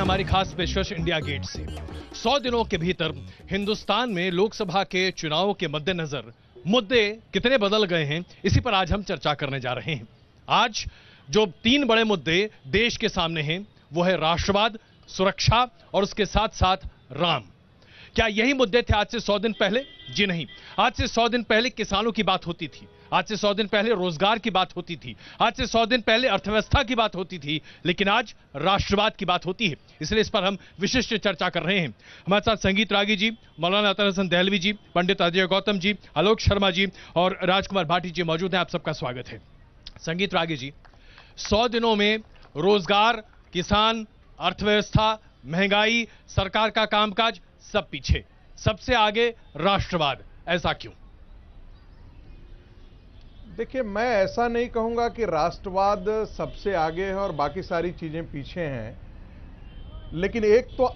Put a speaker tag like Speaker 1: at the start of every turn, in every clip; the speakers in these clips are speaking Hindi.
Speaker 1: हमारी खास पेशकश इंडिया गेट से। 100 दिनों के भीतर हिंदुस्तान में लोकसभा के चुनावों के मद्देनजर मुद्दे कितने बदल गए हैं, इसी पर आज हम चर्चा करने जा रहे हैं। आज जो 3 बड़े मुद्दे देश के सामने हैं वो है राष्ट्रवाद, सुरक्षा और उसके साथ साथ राम। क्या यही मुद्दे थे आज से 100 दिन पहले? जी नहीं। आज से 100 दिन पहले किसानों की बात होती थी, आज से 100 दिन पहले रोजगार की बात होती थी, आज से 100 दिन पहले अर्थव्यवस्था की बात होती थी, लेकिन आज राष्ट्रवाद की बात होती है। इसलिए इस पर हम विशिष्ट चर्चा कर रहे हैं। हमारे साथ संगीत रागी जी, मौलाना अतर हसन दहलवी जी, पंडित अजय गौतम जी, आलोक शर्मा जी और राजकुमार भाटी जी मौजूद हैं। आप सबका स्वागत है। संगीत रागी जी, 100 दिनों में रोजगार, किसान, अर्थव्यवस्था, महंगाई, सरकार का कामकाज सब पीछे, सबसे आगे राष्ट्रवाद, ऐसा क्यों?
Speaker 2: देखिए, मैं ऐसा नहीं कहूंगा कि राष्ट्रवाद सबसे आगे है और बाकी सारी चीजें पीछे हैं, लेकिन एक तो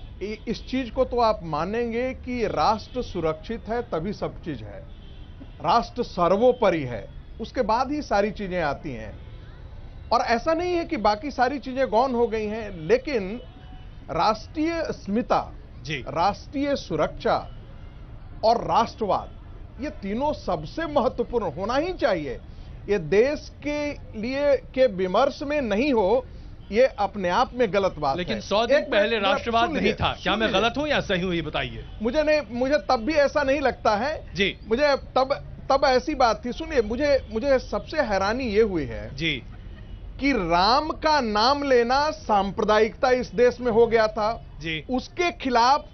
Speaker 2: इस चीज को तो आप मानेंगे कि राष्ट्र सुरक्षित है तभी सब चीज है। राष्ट्र सर्वोपरि है, उसके बाद ही सारी चीजें आती हैं। और ऐसा नहीं है कि बाकी सारी चीजें गौण हो गई हैं, लेकिन राष्ट्रीय अस्मिता, राष्ट्रीय सुरक्षा और राष्ट्रवाद, ये तीनों सबसे महत्वपूर्ण होना ही चाहिए। ये देश के लिए के विमर्श में नहीं हो, ये अपने आप में गलत बात है।
Speaker 1: लेकिन 100 दिन पहले राष्ट्रवाद नहीं था। क्या मैं गलत हूं या सही हूं, ये बताइए।
Speaker 2: मुझे तब भी ऐसा नहीं लगता है
Speaker 1: जी।
Speaker 2: मुझे तब ऐसी बात थी। सुनिए, मुझे सबसे हैरानी ये हुई है
Speaker 1: जी
Speaker 2: कि राम का नाम लेना सांप्रदायिकता इस देश में हो गया था
Speaker 1: जी।
Speaker 2: उसके खिलाफ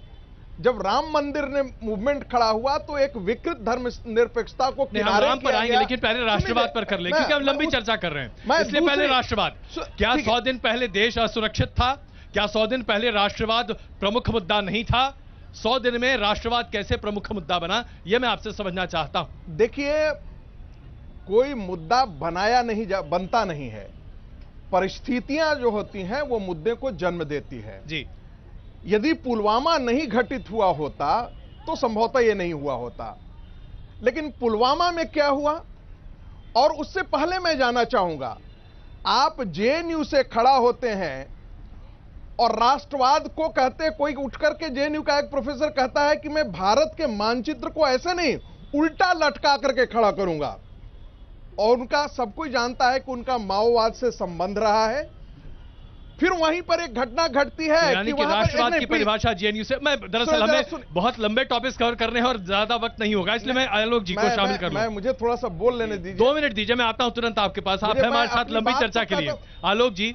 Speaker 2: जब राम मंदिर ने मूवमेंट खड़ा हुआ तो एक विकृत धर्म निरपेक्षता को किनारे
Speaker 1: राम पर आएंगे, लेकिन पहले राष्ट्रवाद पर कर ले, क्योंकि हम लंबी चर्चा कर रहे हैं, इसलिए पहले राष्ट्रवाद। क्या 100 दिन पहले देश असुरक्षित था? क्या 100 दिन पहले राष्ट्रवाद प्रमुख मुद्दा नहीं था? 100 दिन में राष्ट्रवाद कैसे प्रमुख मुद्दा बना, यह मैं आपसे समझना चाहता हूं।
Speaker 2: देखिए, कोई मुद्दा बनता नहीं है, परिस्थितियां जो होती हैं वो मुद्दे को जन्म देती है
Speaker 1: जी।
Speaker 2: यदि पुलवामा नहीं घटित हुआ होता तो संभवतः ये नहीं हुआ होता, लेकिन पुलवामा में क्या हुआ, और उससे पहले मैं जानना चाहूंगा, आप जेएनयू से खड़ा होते हैं और राष्ट्रवाद को कहते, कोई उठ करके जेएनयू का एक प्रोफेसर कहता है कि मैं भारत के मानचित्र को ऐसे नहीं उल्टा लटका करके खड़ा करूंगा, और उनका सब कोई जानता है कि उनका माओवाद से संबंध रहा है। फिर वहीं पर एक घटना घटती है
Speaker 1: यानी कि राष्ट्रवाद की परिभाषा जेएनयू से। मैं दरअसल हमें बहुत लंबे टॉपिक्स कवर करने हैं और ज्यादा वक्त नहीं होगा, इसलिए मैं आलोक जी को शामिल कर लूं।
Speaker 2: मुझे थोड़ा सा बोल लेने दीजिए।
Speaker 1: 2 मिनट दीजिए, मैं आता हूं तुरंत आपके पास। आप हैं हमारे साथ लंबी चर्चा के लिए। आलोक जी,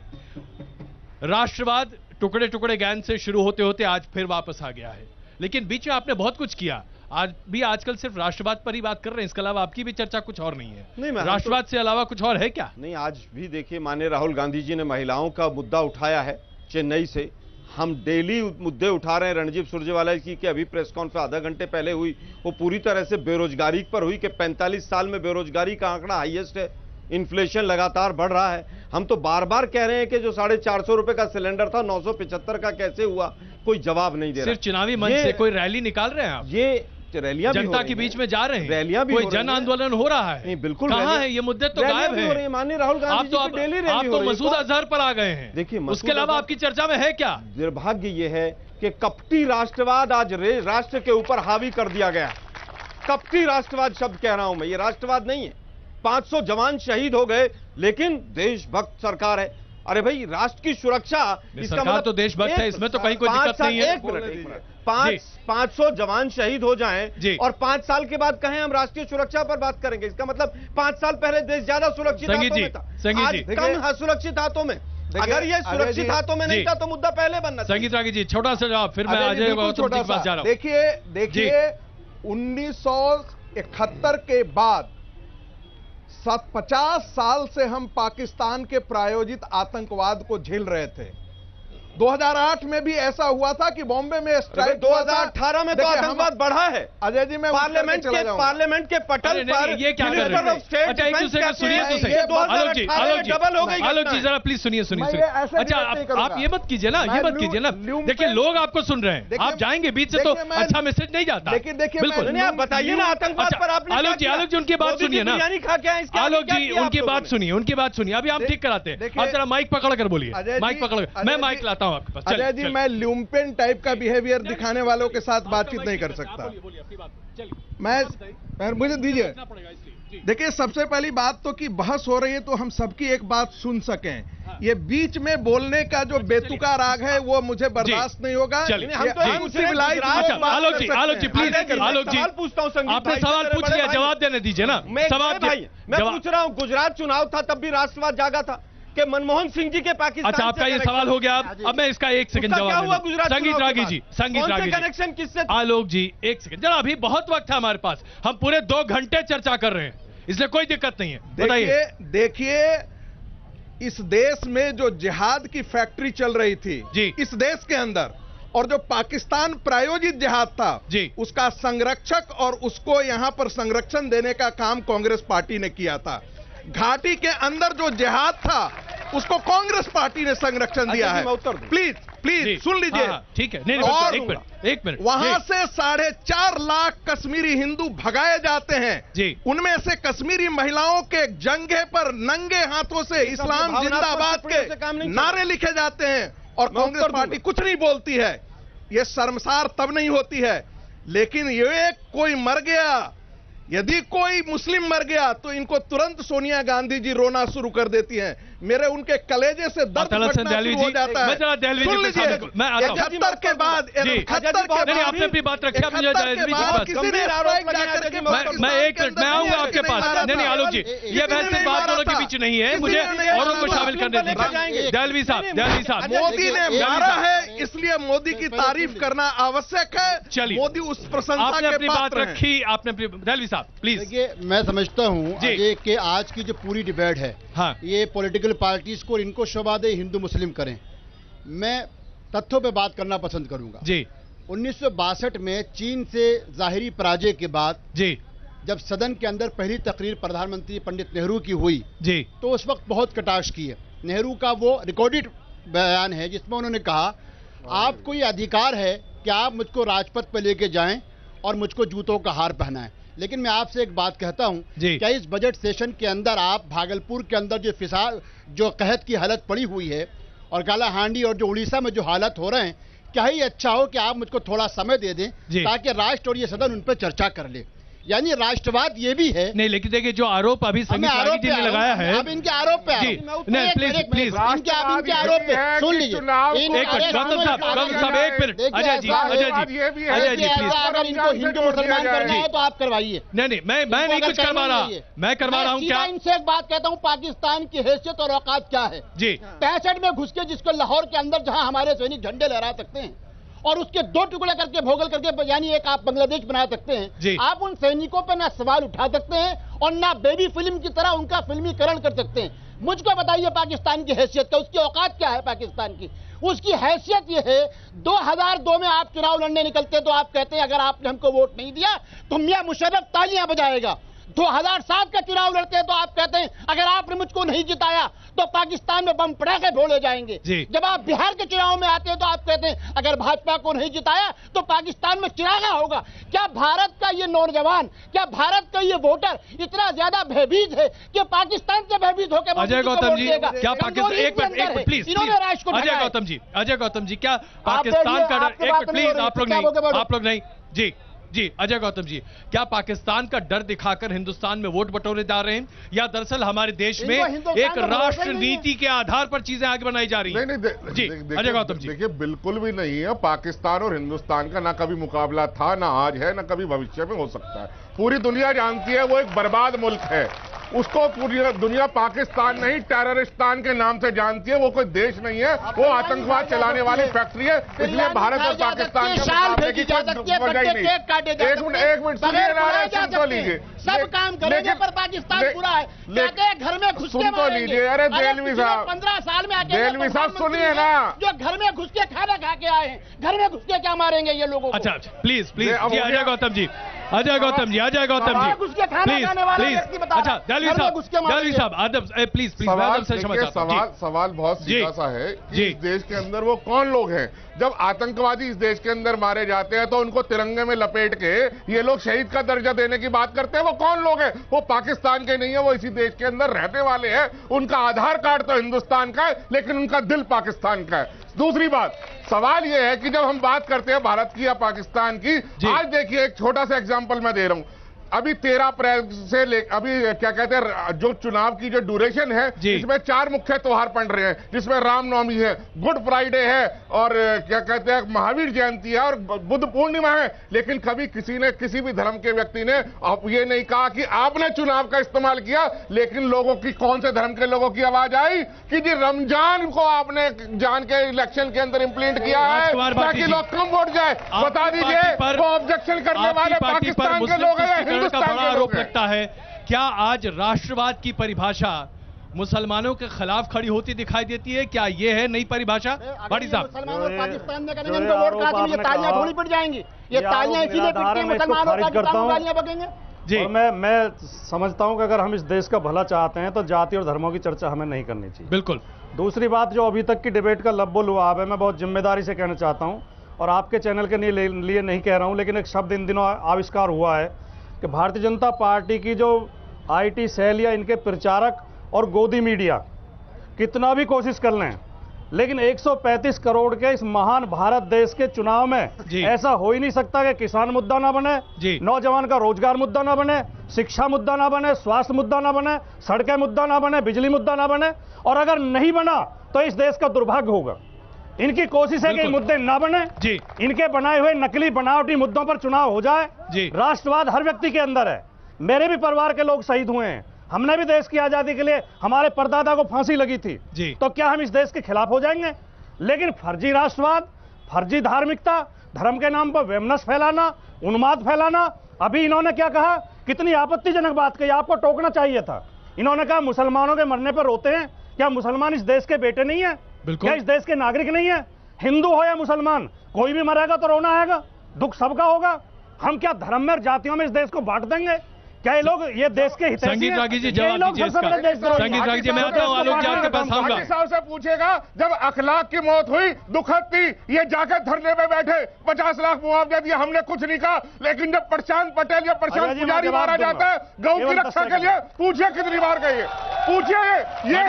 Speaker 1: राष्ट्रवाद टुकड़े टुकड़े ज्ञान से शुरू होते होते आज फिर वापस आ गया है, लेकिन बीच में आपने बहुत कुछ किया। आज भी आजकल सिर्फ राष्ट्रवाद पर ही बात कर रहे हैं, इसके अलावा आपकी भी चर्चा कुछ और नहीं है।
Speaker 3: नहीं,
Speaker 1: राष्ट्रवाद से अलावा कुछ और है क्या?
Speaker 3: नहीं, आज भी देखिए, माननीय राहुल गांधी जी ने महिलाओं का मुद्दा उठाया है चेन्नई से। हम डेली मुद्दे उठा रहे हैं। रणजीत सुरजेवाला की अभी प्रेस कॉन्फ्रेंस आधा घंटे पहले हुई, वो पूरी तरह से बेरोजगारी पर हुई कि 45 साल में बेरोजगारी का आंकड़ा हाईएस्ट है, इन्फ्लेशन लगातार बढ़ रहा है। हम तो बार बार कह रहे हैं कि जो 450 रुपए का सिलेंडर था 975 का कैसे हुआ, कोई जवाब नहीं दे रहा।
Speaker 1: सिर्फ चुनावी मंच से कोई रैली निकाल रहे हैं आप?
Speaker 3: ये रैलियां
Speaker 1: जनता के बीच में जा रहे हैं,
Speaker 3: रैलियां भी
Speaker 1: कोई जन आंदोलन हो रहा है?
Speaker 3: नहीं, बिल्कुल।
Speaker 1: कहां है ये मुद्दे? तो गायब है।
Speaker 3: माननीय राहुल गांधी जी की डेली रैली
Speaker 1: आप तो मसूद अजहर पर आ गए हैं।
Speaker 3: देखिए,
Speaker 1: उसके अलावा आपकी चर्चा में है क्या?
Speaker 3: दुर्भाग्य ये है कि कपटी राष्ट्रवाद आज राष्ट्र के ऊपर हावी कर दिया गया। कपटी राष्ट्रवाद शब्द कह रहा हूं मैं, ये राष्ट्रवाद नहीं है। 500 जवान शहीद हो गए, लेकिन देशभक्त सरकार है। अरे भाई, राष्ट्र की सुरक्षा, इसका
Speaker 1: मतलब तो देशभक्त है, इसमें तो कहीं कोई दिक्कत नहीं है।
Speaker 3: 500 जवान शहीद हो जाएं और 5 साल के बाद कहें हम राष्ट्रीय सुरक्षा पर बात करेंगे, इसका मतलब 5 साल पहले देश ज्यादा सुरक्षित हाथों में था, आज कम सुरक्षित हाथों में। अगर ये सुरक्षित हाथों में नहीं था तो मुद्दा पहले बनना।
Speaker 1: संगीत रागी जी, छोटा सा जवाब, फिर मैं अजय गौतम जी के पास जा रहा हूं।
Speaker 2: देखिए 1971 के बाद 50 साल से हम पाकिस्तान के प्रायोजित आतंकवाद को झेल रहे थे। 2008 में भी ऐसा हुआ था कि बॉम्बे में स्ट्राइक।
Speaker 3: 2018 में तो आतंकवाद बढ़ा है।
Speaker 2: अजय जी, मैं
Speaker 3: पार्लियामेंट के पटल पर
Speaker 1: ये क्या कर रहे हैं? अच्छा, एक दूसरे को सुनिए तो सही।
Speaker 3: डबल हो गई।
Speaker 1: आलोक जी, जरा प्लीज सुनिए। अच्छा, आप ये मत कीजिए ना, ये मत कीजिए ना। देखिए, लोग आपको सुन रहे हैं, आप जाएंगे बीच से तो अच्छा मैसेज नहीं जाता।
Speaker 3: बिल्कुल, आप बताइए ना आतंकवाद पर आपने।
Speaker 1: आलोक जी, उनकी बात सुनिए ना। आलोक जी, उनकी बात सुनिए। अभी हम ठीक कराते हैं। आप जरा माइक पकड़ कर बोलिए, माइक पकड़, मैं माइक लाता आता हूं आपके पास।
Speaker 2: अजय जी, मैं ल्यूम्पेन टाइप का बिहेवियर दिखाने वालों के साथ बातचीत नहीं कर सकता। मैं मुझे दीजिए। देखिए, सबसे पहली बात तो कि बहस हो रही है तो हम सबकी एक बात सुन सकें। ये बीच में बोलने का जो बेतुका राग है वो मुझे बर्दाश्त नहीं होगा।
Speaker 1: आलोक जी प्लीज, आलोक जी
Speaker 3: पूछता हूँ,
Speaker 1: आपने सवाल पूछ लिया, जवाब देने दीजिए ना।
Speaker 3: सवाल भाई मैं पूछ रहा हूँ, गुजरात चुनाव था तब भी राष्ट्रवाद जागा था कि मनमोहन सिंह जी के पाकिस्तान।
Speaker 1: अच्छा, आपका ये सवाल हो गया। अब मैं इसका एक सेकंड जवाब
Speaker 3: क्या हुआ गुजरात?
Speaker 1: संगीत रागी जी, संगीत रागी
Speaker 3: कनेक्शन किससे?
Speaker 1: आलोक जी एक सेकंड जरा, अभी बहुत वक्त है हमारे पास, हम पूरे 2 घंटे चर्चा कर रहे हैं, इसलिए कोई दिक्कत नहीं है। बताइए।
Speaker 2: देखिए, इस देश में जो जिहाद की फैक्ट्री चल रही थी
Speaker 1: जी,
Speaker 2: इस देश के अंदर, और जो पाकिस्तान प्रायोजित जिहाद था
Speaker 1: जी,
Speaker 2: उसका संरक्षक और उसको यहां पर संरक्षण देने का काम कांग्रेस पार्टी ने किया था। घाटी के अंदर जो जिहाद था उसको कांग्रेस पार्टी ने संरक्षण दिया है। प्लीज प्लीज सुन लीजिए।
Speaker 1: ठीक है, नहीं, एक मिनट।
Speaker 2: वहां से 4.5 लाख कश्मीरी हिंदू भगाए जाते हैं
Speaker 1: जी।
Speaker 2: उनमें से कश्मीरी महिलाओं के जंघे पर नंगे हाथों से इस्लाम जिंदाबाद के नारे लिखे जाते हैं और कांग्रेस पार्टी कुछ नहीं बोलती है। यह शर्मसार तब नहीं होती है, लेकिन ये कोई मर गया, यदि कोई मुस्लिम मर गया तो इनको तुरंत सोनिया गांधी जी रोना शुरू कर देती हैं। मेरे उनके कलेजे से दर्द फटना शुरू हो जाता है। सुन लीजिए, 71 के बाद, 71 के बाद
Speaker 1: आपने अपनी बात रखी, आप मुझे दहलवी जी के पास,
Speaker 2: किसी ने स्ट्राइक जाकर के
Speaker 1: मैं एक मिनट मैं आऊंगा आपके पास। नहीं आलोक जी, ये बहस सिर्फ बात दोनों के बीच नहीं है, मुझे औरों को शामिल करने दीजिए। दहलवी साहब,
Speaker 2: मोदी ने मारा है इसलिए मोदी की तारीफ करना आवश्यक है।
Speaker 1: चलिए,
Speaker 2: मोदी उस प्रशंसा के
Speaker 1: अपनी बात
Speaker 2: पात्र हैं।
Speaker 1: रखी, आपने अपनी, दहलवी साहब प्लीज।
Speaker 4: देखिए, मैं समझता हूँ कि आज की जो पूरी डिबेट है,
Speaker 1: हाँ,
Speaker 4: ये पॉलिटिकल पार्टीज को इनको शोभा दे हिंदू मुस्लिम करें। मैं तथ्यों पे बात करना पसंद करूंगा जी। 1962 में चीन से जाहिरी पराजय के बाद जी, जब सदन के अंदर पहली तकरीर प्रधानमंत्री पंडित नेहरू की हुई जी, तो उस वक्त बहुत कटाक्ष की है। नेहरू का वो रिकॉर्डेड बयान है जिसमें उन्होंने कहा, आपको ये अधिकार है कि आप मुझको राजपथ पर लेके जाएं और मुझको जूतों का हार पहनाएं, लेकिन मैं आपसे एक बात कहता हूं, क्या इस बजट सेशन के अंदर आप भागलपुर के अंदर जो कहत की हालत पड़ी हुई है और कालाहांडी और जो उड़ीसा में जो हालत हो रहे हैं, क्या ही अच्छा हो कि आप मुझको थोड़ा समय दे दें ताकि राष्ट्र और ये सदन उन पर चर्चा कर ले। यानी राष्ट्रवाद ये भी है।
Speaker 1: नहीं, लेकिन देखिए जो आरोप अभी संगीत रागी जी ने लगाया है,
Speaker 4: अब इनके आरोप पे
Speaker 1: जी, नहीं प्लीज
Speaker 4: इनके आरोप पे सुन लीजिए।
Speaker 1: गौतम साहब एक मिनट, अजय जी प्लीज,
Speaker 4: अगर इनको हिंदू मुसलमान करना है तो आप करवाइए।
Speaker 1: नहीं, मैं नहीं कुछ करवा रहा, मैं करवा रहा हूँ। क्या
Speaker 4: इनसे एक बात कहता हूँ, पाकिस्तान की हैसियत और औकात क्या है जी। 65 में घुस के जिसको लाहौर के अंदर जहाँ हमारे सैनिक झंडे लहरा सकते हैं और उसके 2 टुकड़े करके भोगल करके, यानी एक आप बांग्लादेश बना सकते हैं, आप उन सैनिकों पर ना सवाल उठा सकते हैं और ना बेबी फिल्म की तरह उनका फिल्मीकरण कर सकते हैं। मुझको बताइए पाकिस्तान की हैसियत का, उसकी औकात क्या है पाकिस्तान की? उसकी हैसियत ये है, 2002 में आप चुनाव लड़ने निकलते तो आप कहते हैं अगर आपने हमको वोट नहीं दिया तो मियां मुशर्रफ तालियां बजाएगा। 2007 का चुनाव लड़ते हैं तो आप कहते हैं अगर आपने मुझको नहीं जिताया तो पाकिस्तान में बम पटाखे फोड़े जाएंगे। जब आप बिहार के चुनाव में आते हैं तो आप कहते हैं अगर भाजपा को नहीं जिताया तो पाकिस्तान में चिरागा होगा। क्या भारत का ये नौजवान, क्या भारत का ये वोटर इतना ज्यादा भयभीत है कि पाकिस्तान से भयभीत होकर
Speaker 1: अजय गौतम जी, क्या पाकिस्तान, एक मिनट प्लीज, अजय गौतम जी, क्या पाकिस्तान का डर, एक मिनट प्लीज, आप लोग नहीं जी, अजय गौतम जी, क्या पाकिस्तान का डर दिखाकर हिंदुस्तान में वोट बटोरे जा रहे हैं या दरअसल हमारे देश में एक राष्ट्र नीति के आधार पर चीजें आगे बनाई जा रही हैं? नहीं, जी अजय गौतम जी।
Speaker 5: देखिए, बिल्कुल भी नहीं है। पाकिस्तान और हिंदुस्तान का ना कभी मुकाबला था, ना आज है, ना कभी भविष्य में हो सकता है। पूरी दुनिया जानती है वो एक बर्बाद मुल्क है। उसको पूरी दुनिया पाकिस्तान नहीं टेररिस्तान के नाम से जानती है। वो कोई देश नहीं है, वो आतंकवाद चलाने वाली फैक्ट्री है। इसलिए भारत और पाकिस्तान के मुकाबले की कोई वजह ही नहीं। एक मिनट सुनिए ना, सुन तो लीजिए।
Speaker 4: सब काम करेंगे पर पाकिस्तान पूरा है, कहते हैं घर में घुस के
Speaker 5: तो लीजिए। अरे देलवी साहब,
Speaker 4: 15 साल में आके
Speaker 5: देलवी साहब सुनिए ना,
Speaker 4: जो घर में घुस के खाना खा के आए हैं, घर में घुस के क्या मारेंगे ये लोगों को?
Speaker 1: अच्छा प्लीज अजय गौतम जी, प्लीज, अच्छा दहलवी साहब आदम प्लीज
Speaker 5: सवाल बहुत सीधा सा है कि इस देश के अंदर वो कौन लोग हैं? जब आतंकवादी इस देश के अंदर मारे जाते हैं तो उनको तिरंगे में लपेट के ये लोग शहीद का दर्जा देने की बात करते हैं। वो कौन लोग हैं? वो पाकिस्तान के नहीं है, वो इसी देश के अंदर रहने वाले हैं। उनका आधार कार्ड तो हिंदुस्तान का है लेकिन उनका दिल पाकिस्तान का है। दूसरी बात, सवाल यह है कि जब हम बात करते हैं भारत की या पाकिस्तान की, आज देखिए एक छोटा सा एग्जांपल मैं दे रहा हूं। अभी 13 अप्रैल से अभी क्या कहते हैं, जो चुनाव की जो ड्यूरेशन है, इसमें 4 मुख्य त्योहार पड़ रहे हैं, जिसमें रामनवमी है, गुड फ्राइडे है, और क्या कहते हैं महावीर जयंती है और बुद्ध पूर्णिमा है। लेकिन कभी किसी ने, किसी भी धर्म के व्यक्ति ने ये नहीं कहा कि आपने चुनाव का इस्तेमाल किया, लेकिन लोगों की, कौन से धर्म के लोगों की आवाज आई कि जी रमजान को आपने जान के इलेक्शन के अंदर इंप्लीमेंट किया है ताकि लोग कम वोट जाए। बता दीजिए, वो ऑब्जेक्शन करने वाले पाकिस्तान के लोग हैं,
Speaker 1: का बड़ा आरोप लगता है। क्या आज राष्ट्रवाद की परिभाषा मुसलमानों के खिलाफ खड़ी होती दिखाई देती है? क्या ये है नई परिभाषा? भाटी साहब,
Speaker 4: मुसलमान और पाकिस्तान में करेंगे इनको वोट काट देंगे, तालियां थोड़ी पड़ जाएंगी। ये तालियां इसीलिए पिटती हैं, मुसलमान और पाकिस्तान में तालियां बजेंगे
Speaker 6: जी। और मैं समझता हूं कि अगर हम इस देश का भला चाहते हैं तो जाति और धर्मों की चर्चा हमें नहीं करनी चाहिए।
Speaker 1: बिल्कुल।
Speaker 6: दूसरी बात, जो अभी तक की डिबेट का लब्बो-लुआब है, मैं बहुत जिम्मेदारी से कहना चाहता हूं और आपके चैनल के लिए नहीं कह रहा हूं, लेकिन एक शब्द इन दिनों आविष्कार हुआ है कि भारतीय जनता पार्टी की जो आईटी सेल या इनके प्रचारक और गोदी मीडिया कितना भी कोशिश कर लें, लेकिन 135 करोड़ के इस महान भारत देश के चुनाव में ऐसा हो ही नहीं सकता कि किसान मुद्दा ना बने, नौजवान का रोजगार मुद्दा ना बने, शिक्षा मुद्दा ना बने, स्वास्थ्य मुद्दा ना बने, सड़कें मुद्दा ना बने, बिजली मुद्दा ना बने। और अगर नहीं बना तो इस देश का दुर्भाग्य होगा। इनकी कोशिश है कि मुद्दे ना बने, इनके बनाए हुए नकली बनावटी मुद्दों पर चुनाव हो जाए। राष्ट्रवाद हर व्यक्ति के अंदर है। मेरे भी परिवार के लोग शहीद हुए हैं, हमने भी देश की आजादी के लिए, हमारे परदादा को फांसी लगी थी, तो क्या हम इस देश के खिलाफ हो जाएंगे? लेकिन फर्जी राष्ट्रवाद, फर्जी धार्मिकता, धर्म के नाम पर वेमनस फैलाना, उन्माद फैलाना। अभी इन्होंने क्या कहा, कितनी आपत्तिजनक बात कही, आपको टोकना चाहिए था। इन्होंने कहा मुसलमानों के मरने पर रोते हैं। क्या मुसलमान इस देश के बेटे नहीं है? क्या इस देश के नागरिक नहीं है? हिंदू हो या मुसलमान, कोई भी मरेगा तो रोना आएगा, दुख सबका होगा। हम क्या धर्म में, जातियों में इस देश को बांट देंगे? क्या ये लोग ये देश के हितैषी हैं?
Speaker 1: संगीत रागी जी जवाब दीजिए इसका। संगीत रागी जी, मैं आता हूं, आलोक जी आपके पास आऊंगा।
Speaker 5: साहब से पूछेगा, जब अखलाक की मौत हुई दुखद थी, ये जाकर धरने में बैठे, 50 लाख मुआवजा दिया, हमने कुछ नहीं कहा। लेकिन जब प्रशांत पटेल या प्रशांत पुजारी मारा जाता है गौ की रक्षा के लिए, पूछिए कितनी बार कहिए, पूछिए। ये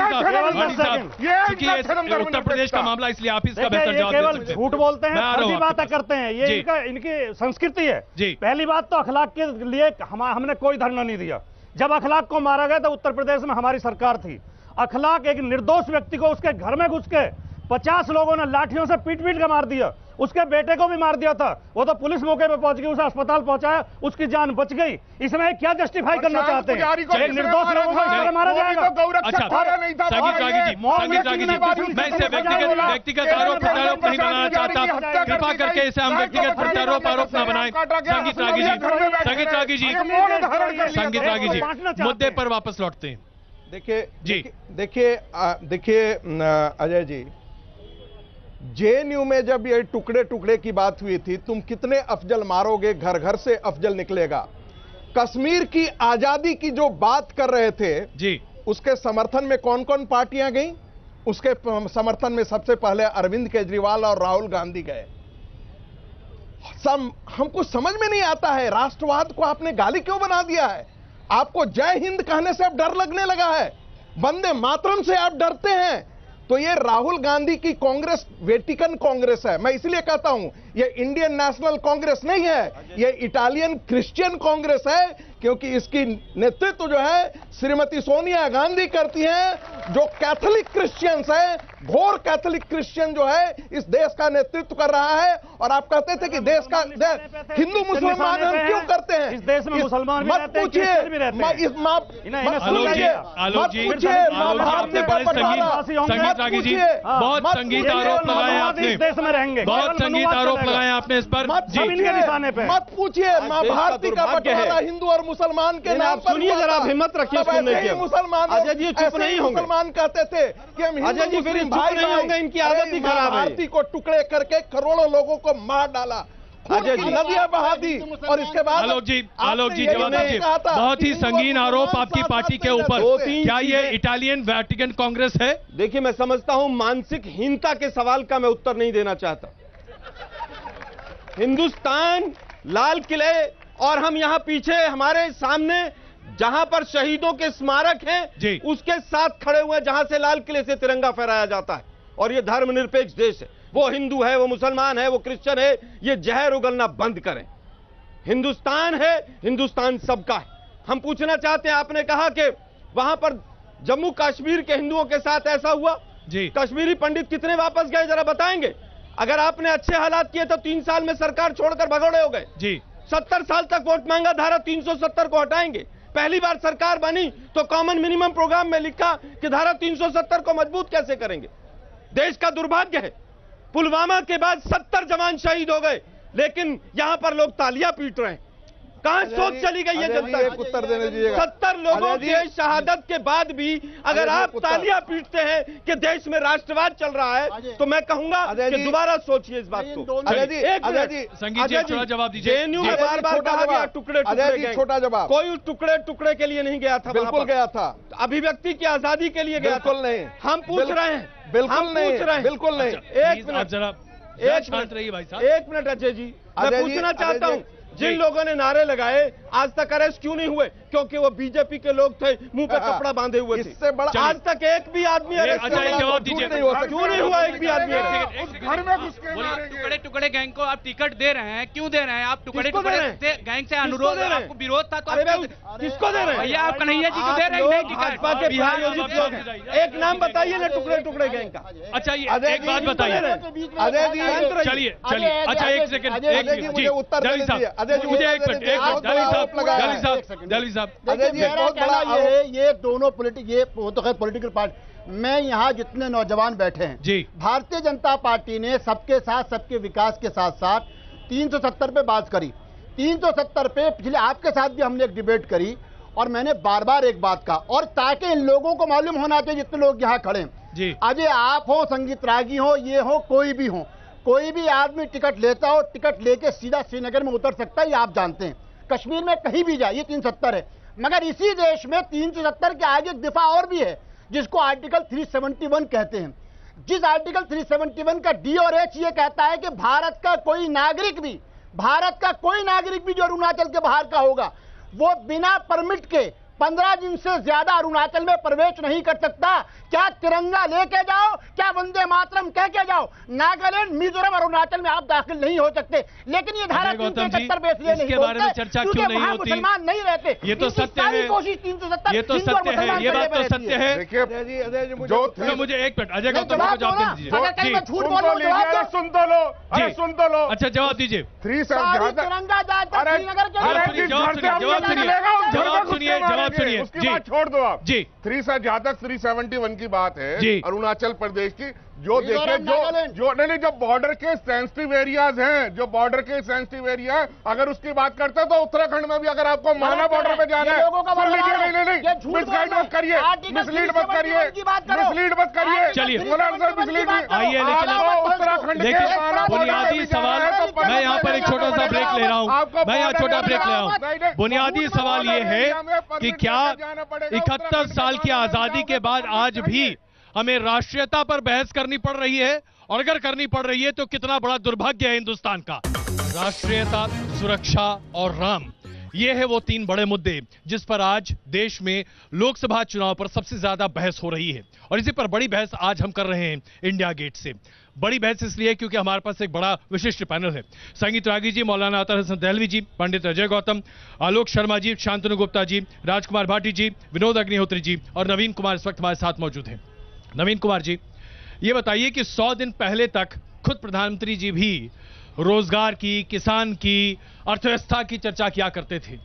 Speaker 1: उत्तर प्रदेश का मामला, इसलिए आप इसका बेहतर जवाब
Speaker 6: केवल झूठ बोलते हैं, फर्जी बातें करते हैं, ये इनकी संस्कृति है। पहली बात तो अखलाक के लिए हमने कोई धरना नहीं दिया। जब अखलाक को मारा गया तो उत्तर प्रदेश में हमारी सरकार थी। अखलाक एक निर्दोष व्यक्ति को उसके घर में घुस के 50 लोगों ने लाठियों से पीट पीट के मार दिया, उसके बेटे को भी मार दिया था। वो तो पुलिस मौके पे पहुंच गई, उसे अस्पताल पहुंचाया, उसकी जान बच गई। इसमें क्या जस्टिफाई करना चाहते हैं? एक निर्दोष लोगों को इस तरह मारा जाएगा?
Speaker 1: अच्छा, संगीत रागी जी, मैं इसे व्यक्तिगत आरोप प्रत्यारोप नहीं बनाना चाहता, कृपा करके इसे हम व्यक्तिगत प्रत्यारोप आरोप न बनाएं। संगीत रागी जी, संगीत रागी जी, संगीत रागी जी, मुद्दे पर वापस लौटते हैं।
Speaker 2: देखिए अजय जी, जेएनयू में जब ये टुकड़े टुकड़े की बात हुई थी, तुम कितने अफजल मारोगे, घर घर से अफजल निकलेगा। कश्मीर की आजादी की जो बात कर रहे थे उसके समर्थन में कौन कौन पार्टियां गई? उसके समर्थन में सबसे पहले अरविंद केजरीवाल और राहुल गांधी गए। हमको समझ में नहीं आता है, राष्ट्रवाद को आपने गाली क्यों बना दिया है? आपको जय हिंद कहने से अब डर लगने लगा है, वंदे मातरम से आप डरते हैं। तो ये राहुल गांधी की कांग्रेस वेटिकन कांग्रेस है। मैं इसलिए कहता हूं ये इंडियन नेशनल कांग्रेस नहीं है, ये इटालियन क्रिश्चियन कांग्रेस है, क्योंकि इसकी नेतृत्व जो है श्रीमती सोनिया गांधी करती हैं, जो कैथोलिक क्रिश्चियंस है, घोर कैथोलिक क्रिश्चियन जो है इस देश का नेतृत्व कर रहा है। और आप कहते थे कि देश का हिंदू मुसलमान हम क्यों करते हैं?
Speaker 6: इस देश में मुसलमान भी रहते हैं,
Speaker 2: क्रिश्चियन भी रहते हैं।
Speaker 1: संगीत रागी जी, बहुत संगीत आरोप लगाए आपने,
Speaker 6: इस देश में रहेंगे,
Speaker 1: बहुत संगीत आरोप लगाए आपने इस पर।
Speaker 2: मत पूछिए, मां भारती का बंटवारा हिंदू और मुसलमान के नाम पर।
Speaker 3: सुनिए जरा, हिम्मत रखिए सुनने की।
Speaker 2: मुसलमान
Speaker 3: अजय जी चुप नहीं होंगे।
Speaker 2: मुसलमान कहते थे कि हम
Speaker 3: अजय जी फिर चुप नहीं होंगे, इनकी आदत ही खराब है।
Speaker 2: भारती को टुकड़े करके करोड़ों लोगों को मार डाला,
Speaker 3: अजय जी
Speaker 2: नदियां बहा दी, और इसके बाद
Speaker 1: आलोक जी जवाब दीजिए। बहुत ही संगीन आरोप आपकी पार्टी के ऊपर, क्या ये इटालियन वेटिकन कांग्रेस है?
Speaker 3: देखिए, मैं समझता हूं मानसिक हीनता के सवाल का मैं उत्तर नहीं देना चाहता। हिंदुस्तान, लाल किले, और हम यहां पीछे हमारे सामने जहां पर शहीदों के स्मारक हैं उसके साथ खड़े हुए, जहां से लाल किले से तिरंगा फहराया जाता है, और यह धर्मनिरपेक्ष देश है। वो हिंदू है, वो मुसलमान है, वो क्रिश्चियन है, ये जहर उगलना बंद करें। हिंदुस्तान है, हिंदुस्तान सबका है। हम पूछना चाहते हैं, आपने कहा कि वहां पर जम्मू कश्मीर के हिंदुओं के साथ ऐसा हुआ जी, कश्मीरी पंडित कितने वापस गए जरा बताएंगे? अगर आपने अच्छे हालात किए तो 3 साल में सरकार छोड़कर भगोड़े हो गए जी। 70 साल तक वोट मांगा, धारा 370 को हटाएंगे। पहली बार सरकार बनी तो कॉमन मिनिमम प्रोग्राम में लिखा कि धारा 370 को मजबूत कैसे करेंगे। देश का दुर्भाग्य है, पुलवामा के बाद 70 जवान शहीद हो गए, लेकिन यहां पर लोग तालियां पीट रहे हैं। कहां सोच चली गई है जनता?
Speaker 2: उत्तर देने दीजिएगा।
Speaker 3: 70 लोगों की शहादत के बाद भी अगर आप तालियां पीटते हैं कि देश में राष्ट्रवाद चल रहा है, तो मैं कहूंगा कि दोबारा सोचिए इस बात को।
Speaker 1: संगीत जी थोड़ा जवाब दीजिए।
Speaker 3: जेएनयू में बार-बार कहा गया टुकड़े टुकड़े,
Speaker 2: छोटा जवाब।
Speaker 3: कोई उस टुकड़े टुकड़े के लिए नहीं गया था,
Speaker 2: बिल्कुल गया था,
Speaker 3: अभिव्यक्ति की आजादी के लिए गया।
Speaker 2: बिल्कुल नहीं।
Speaker 3: हम पूछ रहे हैं,
Speaker 2: बिल्कुल नहीं, बिल्कुल नहीं।
Speaker 3: एक मिनट
Speaker 1: जरा शांत रहिए भाई साहब,
Speaker 3: एक मिनट अजय जी, मैं पूछना चाहता हूं, जिन लोगों ने नारे लगाए आज तक अरेस्ट क्यों नहीं हुए? क्योंकि वो बीजेपी के लोग थे, मुंह पे कपड़ा बांधे हुए थे।
Speaker 2: इससे बड़ा
Speaker 3: आज तक एक भी आदमी अरेस्ट
Speaker 1: जवाब दीजिए,
Speaker 3: क्यों नहीं हुआ एक भी आदमी?
Speaker 5: घर में घुस के
Speaker 7: टुकड़े टुकड़े गैंग को आप टिकट दे रहे हैं, क्यों दे रहे हैं? आप टुकड़े टुकड़े गैंग से अनुरोध, आपको विरोध था तो
Speaker 3: किसको दे रहे हैं?
Speaker 7: भैया आप कन्हैया जी को दे रहे हैं
Speaker 3: भाजपा के बिहार योजित लोग हैं। एक नाम बताइए ना टुकड़े टुकड़े गैंग का।
Speaker 1: अच्छा ये एक बात बताइए, चलिए चलिए, अच्छा एक सेकंड,
Speaker 2: मुझे उत्तर
Speaker 1: मुझे एक मिनट,
Speaker 4: ये दोनों पॉलिटिकल पार्टी, मैं यहाँ जितने नौजवान बैठे हैं जी, भारतीय जनता पार्टी ने सबके साथ, सबके विकास के साथ साथ 370 पे बात करी। 370 पे पिछले आपके साथ भी हमने एक डिबेट करी और मैंने बार बार एक बात कहा, और ताकि इन लोगों को मालूम होना चाहिए जितने लोग यहाँ खड़े हैं जी, अजय आप हो, संगीत रागी हो, ये हो, कोई भी हो, कोई भी आदमी टिकट लेता हो, टिकट लेके सीधा श्रीनगर में उतर सकता है, ये आप जानते हैं। कश्मीर में कहीं भी जाए, ये 370 है, मगर इसी देश में 370 के आगे एक दफा और भी है जिसको आर्टिकल 371 कहते हैं। जिस आर्टिकल 371 का डी और एच ये कहता है कि भारत का कोई नागरिक भी जो अरुणाचल के बाहर का होगा, वो बिना परमिट के 15 दिन से ज्यादा अरुणाचल में प्रवेश नहीं कर सकता। क्या तिरंगा लेके जाओ, क्या वंदे मातरम कह के जाओ, नागालैंड, मिजोरम, अरुणाचल में आप दाखिल नहीं हो सकते। लेकिन ये धारा 370 पे इसलिए नहीं
Speaker 1: बारे में चर्चा क्यों नहीं होती?
Speaker 4: मुसलमान नहीं रहते,
Speaker 1: ये तो सत्य है,
Speaker 4: कोशिश 370,
Speaker 1: ये तो सत्य है, ये बात तो सत्य है।
Speaker 2: जो
Speaker 1: मुझे एक मिनट अजय गौतम को जवाब दीजिए।
Speaker 5: सुन तो लो।
Speaker 1: अच्छा जवाब दीजिए।
Speaker 4: तिरंगा
Speaker 1: जवाब सुनिए
Speaker 5: उसकी बात छोड़ दो आप जी। जहां तक 371 की बात है अरुणाचल प्रदेश की, जो देखिए जो नहीं, जो बॉर्डर के सेंसिटिव एरियाज हैं, जो बॉर्डर के सेंसिटिव एरिया, अगर उसकी बात करते हैं तो उत्तराखंड में भी अगर आपको माना बॉर्डर पे जाना है, नहीं मिसगाइड मत करिए, मिसलीड मत करिए, मिसलीड मत करिए।
Speaker 1: चलिए
Speaker 5: आइए, उत्तराखंड के
Speaker 1: बुनियादी सवाल, मैं यहाँ पर एक छोटा सा ब्रेक ले रहा हूँ, मैं यहाँ छोटा ब्रेक ले रहा हूँ। बुनियादी सवाल ये है कि क्या 71 साल की आजादी के बाद आज भी हमें राष्ट्रीयता पर बहस करनी पड़ रही है, और अगर करनी पड़ रही है तो कितना बड़ा दुर्भाग्य है हिंदुस्तान का। राष्ट्रीयता, सुरक्षा और राम, ये है वो 3 बड़े मुद्दे जिस पर आज देश में लोकसभा चुनाव पर सबसे ज्यादा बहस हो रही है, और इसी पर बड़ी बहस आज हम कर रहे हैं इंडिया गेट से। बड़ी बहस इसलिए क्योंकि हमारे पास एक बड़ा विशिष्ट पैनल है। संगीत रागी जी, मौलाना अतर हसन दहलवी जी, पंडित अजय गौतम, आलोक शर्मा जी, शांतनु गुप्ता जी, राजकुमार भाटी जी, विनोद अग्निहोत्री जी और नवीन कुमार इस वक्त हमारे साथ मौजूद हैं। नवीन कुमार जी, ये बताइए कि 100 दिन पहले तक खुद प्रधानमंत्री जी भी रोजगार की, किसान की, अर्थव्यवस्था की चर्चा किया करते थे,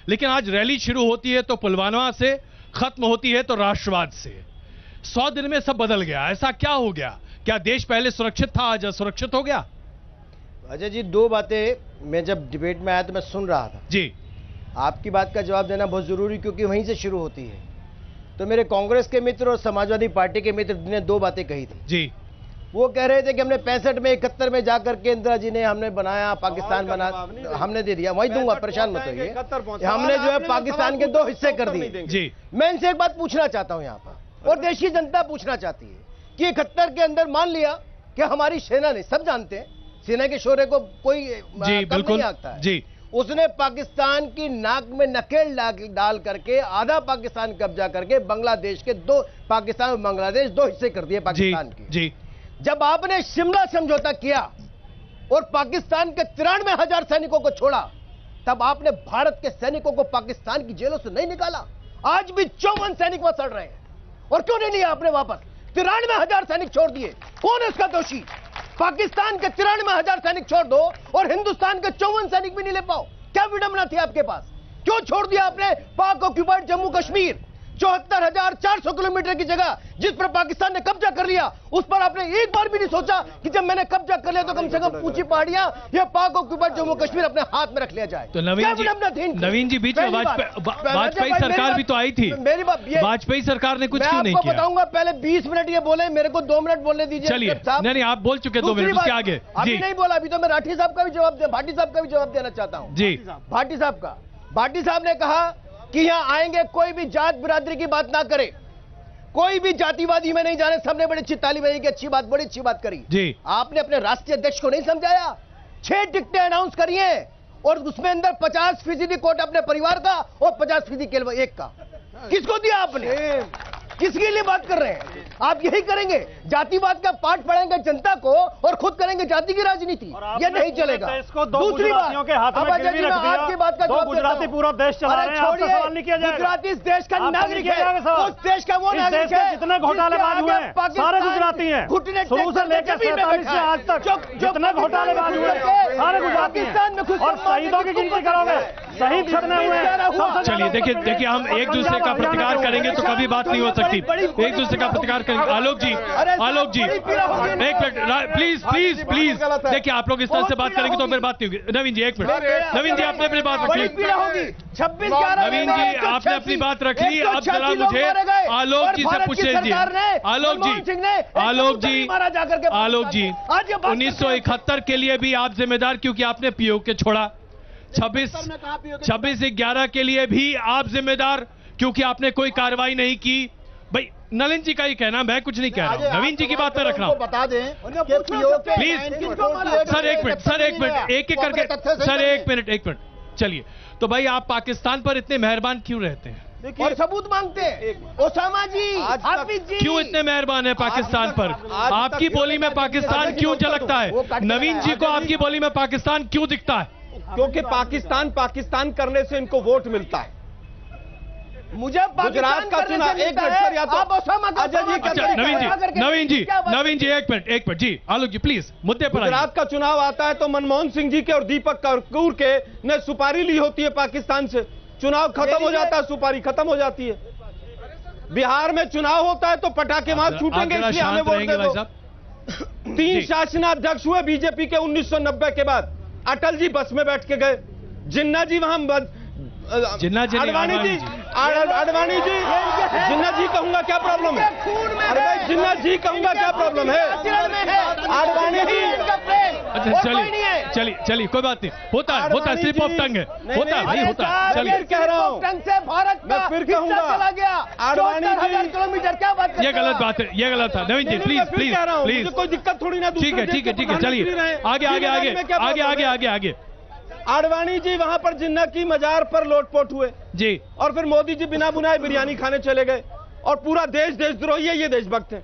Speaker 1: लेकिन आज रैली शुरू होती है तो पुलवामा से, खत्म होती है तो राष्ट्रवाद से। 100 दिन में सब बदल गया, ऐसा क्या हो गया? क्या देश पहले सुरक्षित था, आज असुरक्षित हो गया?
Speaker 8: अजय जी, 2 बातें मैं जब डिबेट में आया तो मैं सुन रहा था
Speaker 1: जी।
Speaker 8: आपकी बात का जवाब देना बहुत जरूरी, क्योंकि वहीं से शुरू होती है। तो मेरे कांग्रेस के मित्र और समाजवादी पार्टी के मित्र ने 2 बातें कही थी जी। वो कह रहे थे कि हमने 65 में 71 में जाकर के इंदिरा जी ने हमने बनाया, पाकिस्तान बना, हमने दे दिया, वही दूंगा, परेशान मत होइए, हमने जो है पाकिस्तान के 2 हिस्से कर दिए जी। मैं इनसे एक बात पूछना चाहता हूं यहाँ पर, और देश की जनता पूछना चाहती है कि 71 के अंदर मान लिया कि हमारी सेना ने, सब जानते हैं सेना के शौर्य को कोई कम नहीं आता है जी, उसने पाकिस्तान की नाक में नकेल डाल करके आधा पाकिस्तान कब्जा करके बांग्लादेश के 2, पाकिस्तान और बांग्लादेश 2 हिस्से कर दिए पाकिस्तान के जी। जब आपने शिमला समझौता किया और पाकिस्तान के 93,000 सैनिकों को छोड़ा, तब आपने भारत के सैनिकों को पाकिस्तान की जेलों से नहीं निकाला। आज भी 54 सैनिक वहां सड़ रहे हैं, और क्यों नहीं लिया आपने वापस? 93,000 सैनिक छोड़ दिए, कौन है इसका दोषी? पाकिस्तान के 93,000 सैनिक छोड़ दो और हिंदुस्तान के 54 सैनिक भी नहीं ले पाओ, क्या विडंबना थी आपके पास? क्यों छोड़ दिया आपने पाक ऑक्युपाइड जम्मू कश्मीर? 74,400 किलोमीटर की जगह जिस पर पाकिस्तान ने कब्जा कर लिया, उस पर आपने एक बार भी नहीं सोचा कि जब मैंने कब्जा कर लिया तो कम से कम ऊंची पहाड़ियां या पाक ऑक्युपाइड जम्मू कश्मीर अपने हाथ में रख लिया जाए।
Speaker 1: तो नवीन जी बीच में वाजपेयी सरकार भी तो आई थी,
Speaker 8: मेरी बात
Speaker 1: वाजपेयी सरकार ने कुछ क्यों नहीं किया?
Speaker 8: बताऊंगा, पहले 20 मिनट ये बोले, मेरे को 2 मिनट बोलने दीजिए।
Speaker 1: चलिए, नहीं आप बोल चुके 2 मिनट, उसके आगे
Speaker 8: अभी नहीं बोला, अभी तो मैं राठी साहब का भी जवाब, भाटी साहब का भी जवाब देना चाहता हूं जी। भाटी साहब का, भाटी साहब ने कहा कि यहां आएंगे कोई भी जात बिरादरी की बात ना करे, कोई भी जातिवादी में नहीं जाने, सबने बड़ी अच्छी ताली बजाई की, अच्छी बात, बड़ी अच्छी बात करी जी। आपने अपने राष्ट्रीय अध्यक्ष को नहीं समझाया? 6 टिकटें अनाउंस करी हैं और उसमें अंदर 50% कोटा अपने परिवार का और 50% केवल एक का। किसको दिया आपने? किसके लिए बात कर रहे हैं? आप यही करेंगे, जातिवाद का पाठ पढ़ाएंगे जनता को और खुद करेंगे जाति की राजनीति, ये नहीं चलेगा। दूसरी बात, आपकी बात का जवाब
Speaker 6: गुजराती पूरा देश चला रहे हैं, आपसे सवाल नहीं किया जाएगा।
Speaker 8: गुजराती इस देश का नागरिक है, उस देश का वो नागरिक है।
Speaker 6: जितने घोटालेबाज हुए हैं सारे गुजराती हैं, शुरू से लेकर 47 से आज तक जितने घोटालेबाज हुए सारे गुजराती हैं। और शहीदों की गिनती करोगे, शहीद कितने हुए हैं?
Speaker 1: चलिए देखिए, हम एक दूसरे का प्रतिकार करेंगे तो कभी बात नहीं हो सकती, एक दूसरे का प्रतिकार करेंगे। आलोक जी एक मिनट प्लीज, देखिए आप लोग इस तरह से बात करेंगे तो फिर बात नहीं होगी। नवीन जी एक मिनट, नवीन जी आपने अपनी बात रख ली, नवीन जी आपने अपनी बात रख ली। अब जरा मुझे आलोक जी से पूछ लीजिए, आलोक जी 1971 के लिए भी आप जिम्मेदार, क्योंकि आपने पीओके छोड़ा। 26/11 के लिए भी आप जिम्मेदार, क्योंकि आपने कोई कार्रवाई नहीं की। भाई नलिन जी का ही कहना, मैं कुछ नहीं कह रहा हूं, नवीन जी की बात में रख रहा हूं।
Speaker 4: बता दें
Speaker 1: प्लीज सर, एक मिनट, एक करके सर, एक मिनट चलिए। तो भाई आप पाकिस्तान पर इतने मेहरबान क्यों रहते हैं
Speaker 8: और सबूत मांगते हैं? ओसामा जी, हाफिज जी
Speaker 1: क्यों इतने मेहरबान है पाकिस्तान पर? आपकी बोली में पाकिस्तान क्यों झलकता है? नवीन जी को आपकी बोली में पाकिस्तान क्यों दिखता है?
Speaker 3: क्योंकि पाकिस्तान करने से इनको वोट मिलता है।
Speaker 8: मुझे
Speaker 3: गुजरात का चुनाव, एक मिनट सर, या तो
Speaker 1: नवीन जी एक minute ji, Alok ji please मुद्दे पर।
Speaker 3: गुजरात का चुनाव आता है तो मनमोहन सिंह जी के और दीपक कपूर के ने सुपारी ली होती है पाकिस्तान से, चुनाव खत्म हो जाता है, सुपारी खत्म हो जाती है। बिहार में चुनाव होता है तो पटाखे वहां छूटेंगे, इसलिए हमें वोट दे दो। 3 शासनाध्यक्ष हुए बीजेपी के 1990 के बाद। अटल जी बस में बैठ के गए, जिन्ना जी वहां, अडवाणी जी, जिन्ना जी कहूंगा क्या प्रॉब्लम है? अरे भाई जिन्ना जी कहूंगा क्या प्रॉब्लम है? अडवाणी जी,
Speaker 1: अच्छा चलिए कोई बात नहीं, होता है, स्लिप ऑफ टंग है, होता है भाई, होता है। चलिए
Speaker 3: कह रहा हूं, मैं फिर कहूंगा अडवाणी जी,
Speaker 8: किलोमीटर क्या बात?
Speaker 1: ये गलत बात है, ये गलत है। नवीन जी प्लीज,
Speaker 3: कोई दिक्कत थोड़ी ना,
Speaker 1: ठीक है, चलिए आगे।
Speaker 3: आडवाणी जी वहां पर जिन्ना की मजार पर लोटपोट हुए
Speaker 1: जी,
Speaker 3: और फिर मोदी जी बिना बुनाए बिरयानी खाने चले गए, और पूरा देशद्रोही है, ये देशभक्त है।